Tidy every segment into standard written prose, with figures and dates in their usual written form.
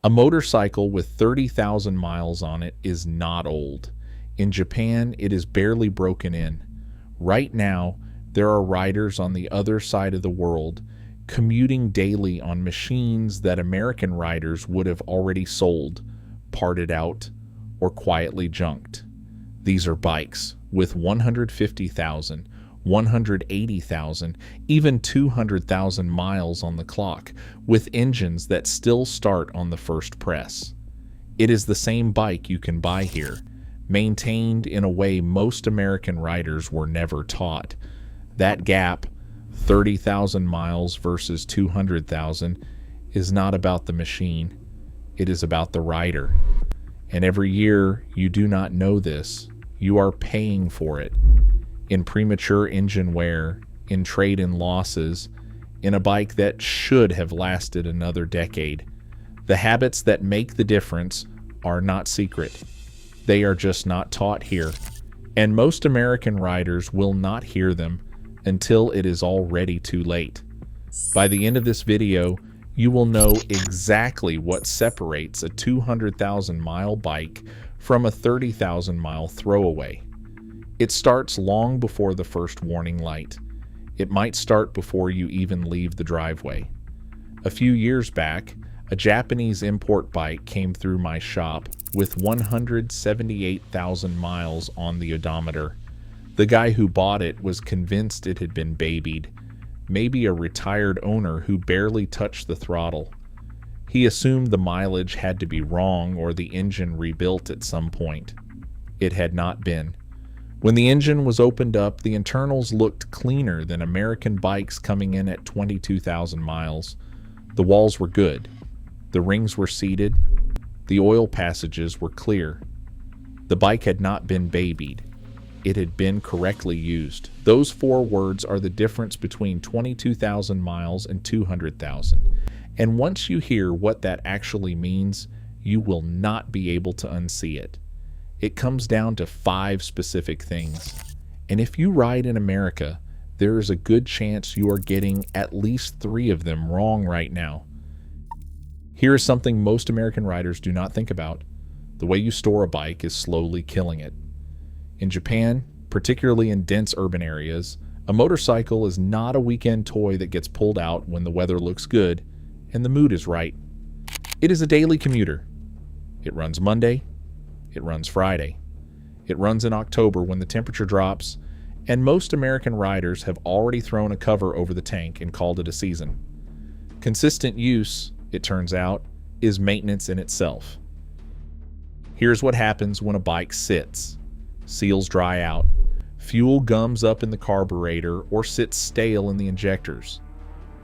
A motorcycle with 30,000 miles on it is not old. In Japan, it is barely broken in. Right now, there are riders on the other side of the world commuting daily on machines that American riders would have already sold, parted out, or quietly junked. These are bikes with 150,000, 180,000, even 200,000 miles on the clock, with engines that still start on the first press. It is the same bike you can buy here, maintained in a way most American riders were never taught. That gap, 30,000 miles versus 200,000, is not about the machine. It is about the rider. And every year you do not know this, you are paying for it. In premature engine wear, in trade-in losses, in a bike that should have lasted another decade. The habits that make the difference are not secret. They are just not taught here. And most American riders will not hear them until it is already too late. By the end of this video, you will know exactly what separates a 200,000 mile bike from a 30,000 mile throwaway. It starts long before the first warning light. It might start before you even leave the driveway. A few years back, a Japanese import bike came through my shop with 178,000 miles on the odometer. The guy who bought it was convinced it had been babied, maybe a retired owner who barely touched the throttle. He assumed the mileage had to be wrong or the engine rebuilt at some point. It had not been. When the engine was opened up, the internals looked cleaner than American bikes coming in at 22,000 miles. The walls were good. The rings were seated. The oil passages were clear. The bike had not been babied. It had been correctly used. Those 4 words are the difference between 22,000 miles and 200,000. And once you hear what that actually means, you will not be able to unsee it. It comes down to 5 specific things. And if you ride in America, there is a good chance you are getting at least 3 of them wrong right now. Here is something most American riders do not think about. The way you store a bike is slowly killing it. In Japan, particularly in dense urban areas, a motorcycle is not a weekend toy that gets pulled out when the weather looks good and the mood is right. It is a daily commuter. It runs Monday. It runs Friday. It runs in October when the temperature drops, and most American riders have already thrown a cover over the tank and called it a season. Consistent use, it turns out, is maintenance in itself. Here's what happens when a bike sits. Seals dry out. Fuel gums up in the carburetor or sits stale in the injectors.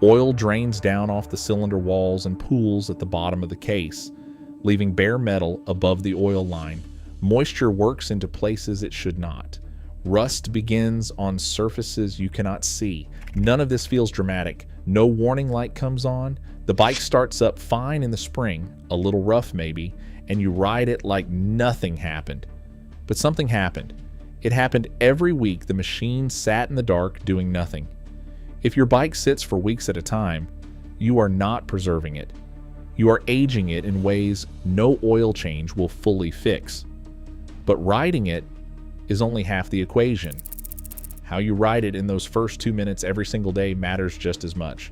Oil drains down off the cylinder walls and pools at the bottom of the case, leaving bare metal above the oil line. Moisture works into places it should not. Rust begins on surfaces you cannot see. None of this feels dramatic. No warning light comes on. The bike starts up fine in the spring, a little rough maybe, and you ride it like nothing happened. But something happened. It happened every week. The machine sat in the dark doing nothing. If your bike sits for weeks at a time, you are not preserving it. You are aging it in ways no oil change will fully fix. But riding it is only half the equation. How you ride it in those first 2 minutes every single day matters just as much.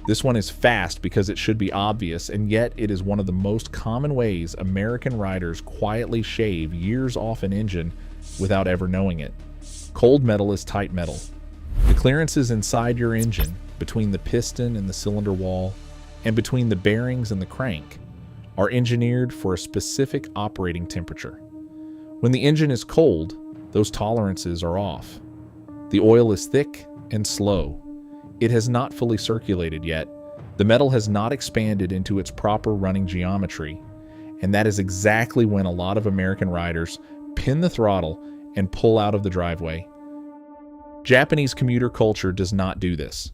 This one is fast because it should be obvious, and yet it is one of the most common ways American riders quietly shave years off an engine without ever knowing it. Cold metal is tight metal. The clearances inside your engine, between the piston and the cylinder wall, and between the bearings and the crank, are engineered for a specific operating temperature. When the engine is cold, those tolerances are off. The oil is thick and slow. It has not fully circulated yet. The metal has not expanded into its proper running geometry, and that is exactly when a lot of American riders pin the throttle and pull out of the driveway. Japanese commuter culture does not do this.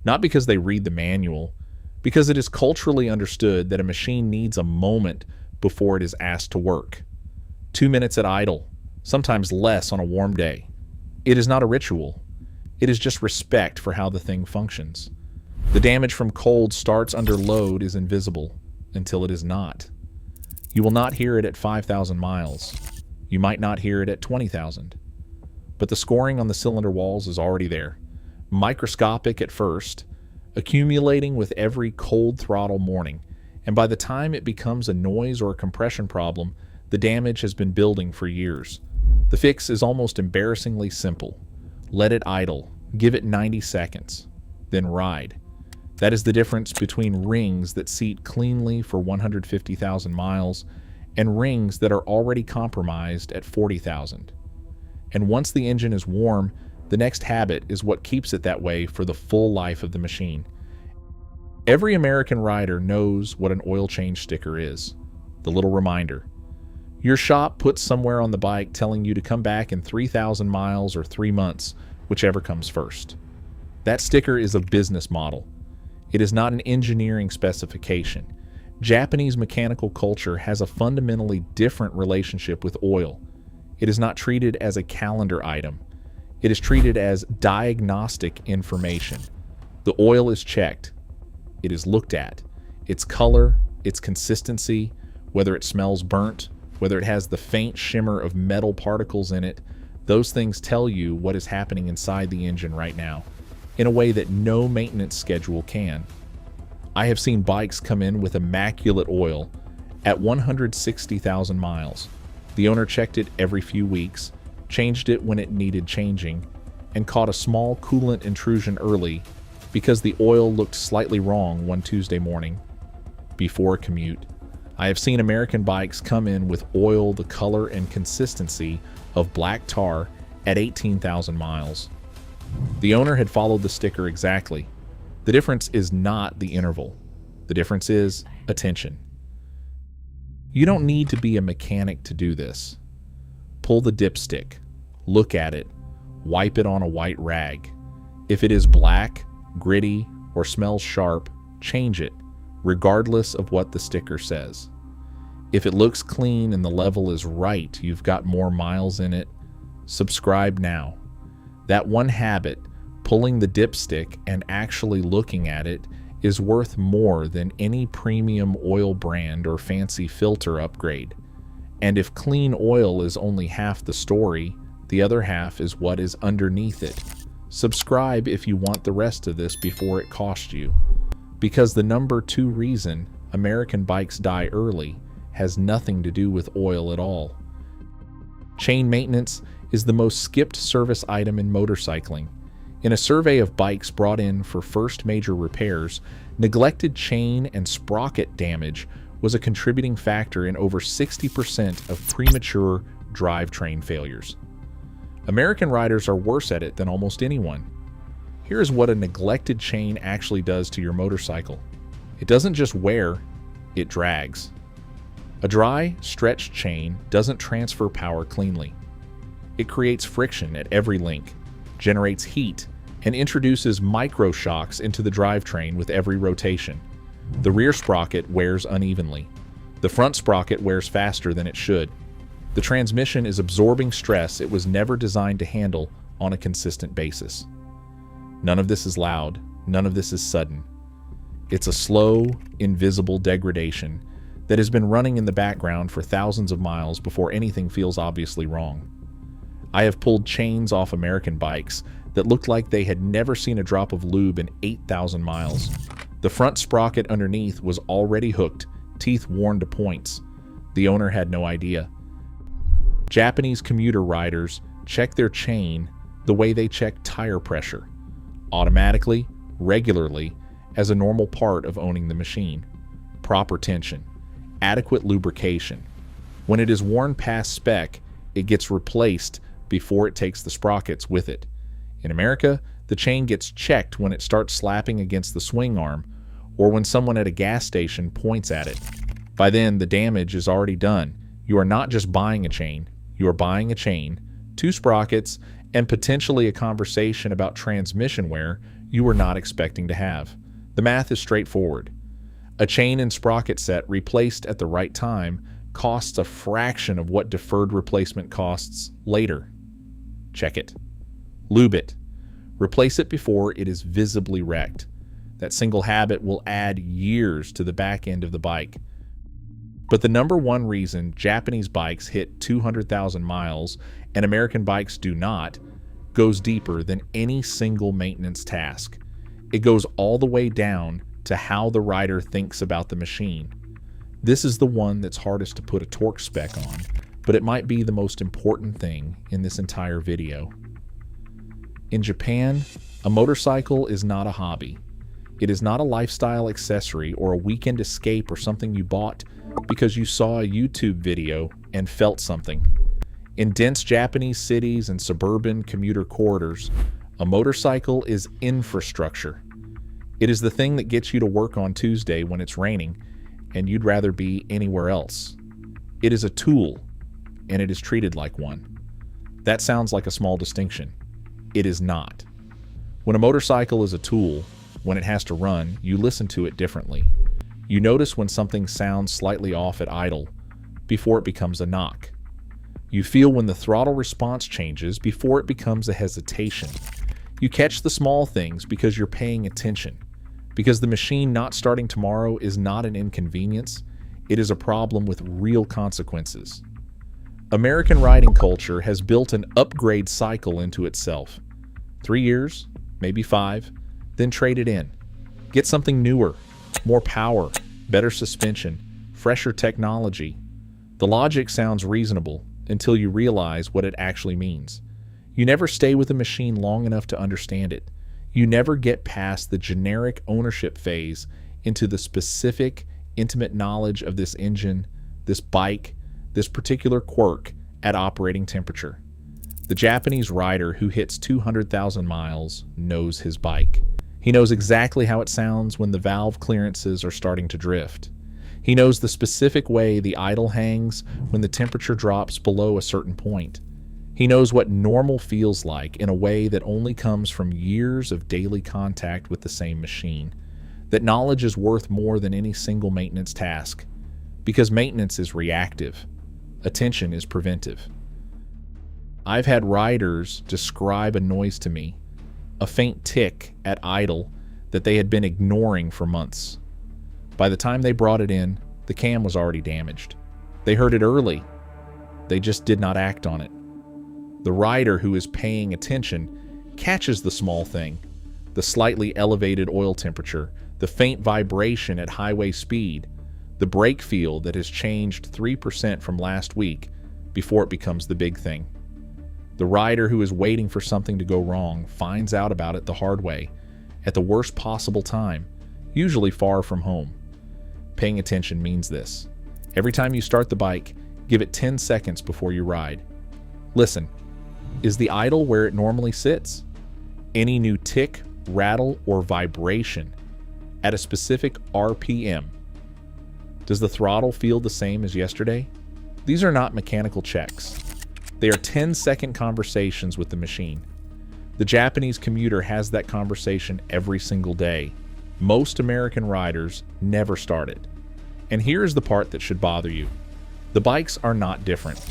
Not because they read the manual, because it is culturally understood that a machine needs a moment before it is asked to work. 2 minutes at idle, sometimes less on a warm day. It is not a ritual. It is just respect for how the thing functions. The damage from cold starts under load is invisible. until it is not. You will not hear it at 5,000 miles. You might not hear it at 20,000. But the scoring on the cylinder walls is already there, microscopic at first, accumulating with every cold throttle morning, and by the time it becomes a noise or a compression problem, the damage has been building for years. The fix is almost embarrassingly simple. Let it idle, give it 90 seconds, then ride. That is the difference between rings that seat cleanly for 150,000 miles and rings that are already compromised at 40,000. And once the engine is warm, the next habit is what keeps it that way for the full life of the machine. Every American rider knows what an oil change sticker is. The little reminder. Your shop puts somewhere on the bike telling you to come back in 3,000 miles or 3 months, whichever comes first. That sticker is a business model. It is not an engineering specification. Japanese mechanical culture has a fundamentally different relationship with oil. It is not treated as a calendar item. It is treated as diagnostic information. The oil is checked. It is looked at. Its color, its consistency, whether it smells burnt, whether it has the faint shimmer of metal particles in it, those things tell you what is happening inside the engine right now, in a way that no maintenance schedule can. I have seen bikes come in with immaculate oil at 160,000 miles. The owner checked it every few weeks, changed it when it needed changing, and caught a small coolant intrusion early because the oil looked slightly wrong one Tuesday morning before a commute. I have seen American bikes come in with oil the color and consistency of black tar at 18,000 miles. The owner had followed the sticker exactly. The difference is not the interval. The difference is attention. You don't need to be a mechanic to do this. Pull the dipstick, look at it, wipe it on a white rag. If it is black, gritty, or smells sharp, change it, regardless of what the sticker says. If it looks clean and the level is right, you've got more miles in it, subscribe now. That one habit, pulling the dipstick and actually looking at it, is worth more than any premium oil brand or fancy filter upgrade. And if clean oil is only half the story, the other half is what is underneath it. Subscribe if you want the rest of this before it costs you. Because the number 2 reason American bikes die early has nothing to do with oil at all. Chain maintenance is the most skipped service item in motorcycling. In a survey of bikes brought in for first major repairs, neglected chain and sprocket damage was a contributing factor in over 60% of premature drivetrain failures. American riders are worse at it than almost anyone. Here is what a neglected chain actually does to your motorcycle. It doesn't just wear, it drags. A dry, stretched chain doesn't transfer power cleanly. It creates friction at every link, generates heat, and introduces micro-shocks into the drivetrain with every rotation. The rear sprocket wears unevenly. The front sprocket wears faster than it should. The transmission is absorbing stress it was never designed to handle on a consistent basis. None of this is loud. None of this is sudden. It's a slow, invisible degradation that has been running in the background for thousands of miles before anything feels obviously wrong. I have pulled chains off American bikes that looked like they had never seen a drop of lube in 8,000 miles. The front sprocket underneath was already hooked, teeth worn to points. The owner had no idea. Japanese commuter riders check their chain the way they check tire pressure, automatically, regularly, as a normal part of owning the machine. Proper tension, adequate lubrication. When it is worn past spec, it gets replaced before it takes the sprockets with it. In America, the chain gets checked when it starts slapping against the swing arm, or when someone at a gas station points at it. By then, the damage is already done. You are not just buying a chain, you are buying a chain, 2 sprockets, and potentially a conversation about transmission wear you were not expecting to have. The math is straightforward. A chain and sprocket set replaced at the right time costs a fraction of what deferred replacement costs later. Check it. Lube it. Replace it before it is visibly wrecked. That single habit will add years to the back end of the bike. But the number one reason Japanese bikes hit 200,000 miles and American bikes do not goes deeper than any single maintenance task. It goes all the way down to how the rider thinks about the machine. This is the one that's hardest to put a torque spec on, but it might be the most important thing in this entire video. In Japan, a motorcycle is not a hobby. It is not a lifestyle accessory or a weekend escape or something you bought because you saw a YouTube video and felt something. In dense Japanese cities and suburban commuter corridors, a motorcycle is infrastructure. It is the thing that gets you to work on Tuesday when it's raining and you'd rather be anywhere else. It is a tool, and it is treated like one. That sounds like a small distinction. It is not. When a motorcycle is a tool, when it has to run, you listen to it differently. You notice when something sounds slightly off at idle before it becomes a knock. You feel when the throttle response changes before it becomes a hesitation. You catch the small things because you're paying attention. Because the machine not starting tomorrow is not an inconvenience, it is a problem with real consequences. American riding culture has built an upgrade cycle into itself. 3 years, maybe 5, then trade it in. Get something newer, more power, better suspension, fresher technology. The logic sounds reasonable until you realize what it actually means. You never stay with a machine long enough to understand it. You never get past the generic ownership phase into the specific, intimate knowledge of this engine, this bike, this particular quirk at operating temperature. The Japanese rider who hits 200,000 miles knows his bike. He knows exactly how it sounds when the valve clearances are starting to drift. He knows the specific way the idle hangs when the temperature drops below a certain point. He knows what normal feels like in a way that only comes from years of daily contact with the same machine. That knowledge is worth more than any single maintenance task, because maintenance is reactive. Attention is preventive. I've had riders describe a noise to me, a faint tick at idle that they had been ignoring for months. By the time they brought it in, the cam was already damaged. They heard it early. They just did not act on it. The rider who is paying attention catches the small thing, the slightly elevated oil temperature, the faint vibration at highway speed, the brake feel that has changed 3% from last week before it becomes the big thing. The rider who is waiting for something to go wrong finds out about it the hard way, at the worst possible time, usually far from home. Paying attention means this. Every time you start the bike, give it 10 seconds before you ride. Listen. Is the idle where it normally sits? Any new tick, rattle, or vibration at a specific RPM? Does the throttle feel the same as yesterday? These are not mechanical checks. They are 10-second conversations with the machine. The Japanese commuter has that conversation every single day. Most American riders never start it. And here's the part that should bother you. The bikes are not different.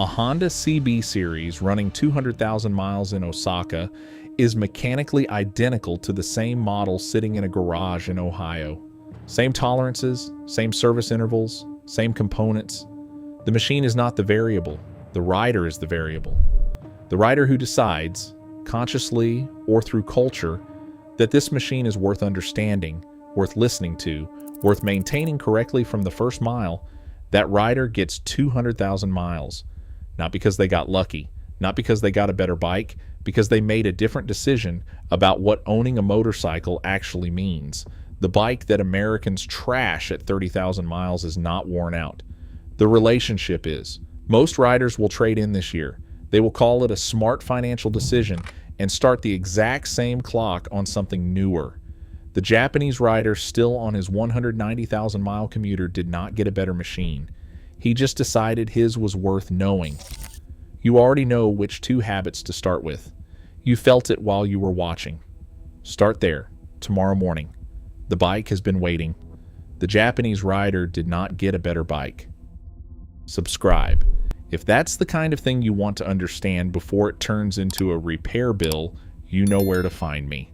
A Honda CB series running 200,000 miles in Osaka is mechanically identical to the same model sitting in a garage in Ohio. Same tolerances, same service intervals, same components. The machine is not the variable. The rider is the variable. The rider who decides, consciously or through culture, that this machine is worth understanding, worth listening to, worth maintaining correctly from the first mile, that rider gets 200,000 miles. Not because they got lucky, not because they got a better bike, because they made a different decision about what owning a motorcycle actually means. The bike that Americans trash at 30,000 miles is not worn out. The relationship is. Most riders will trade in this year. They will call it a smart financial decision and start the exact same clock on something newer. The Japanese rider still on his 190,000 mile commuter did not get a better machine. He just decided his was worth knowing. You already know which 2 habits to start with. You felt it while you were watching. Start there, tomorrow morning. The bike has been waiting. The Japanese rider did not get a better bike. Subscribe. If that's the kind of thing you want to understand before it turns into a repair bill, you know where to find me.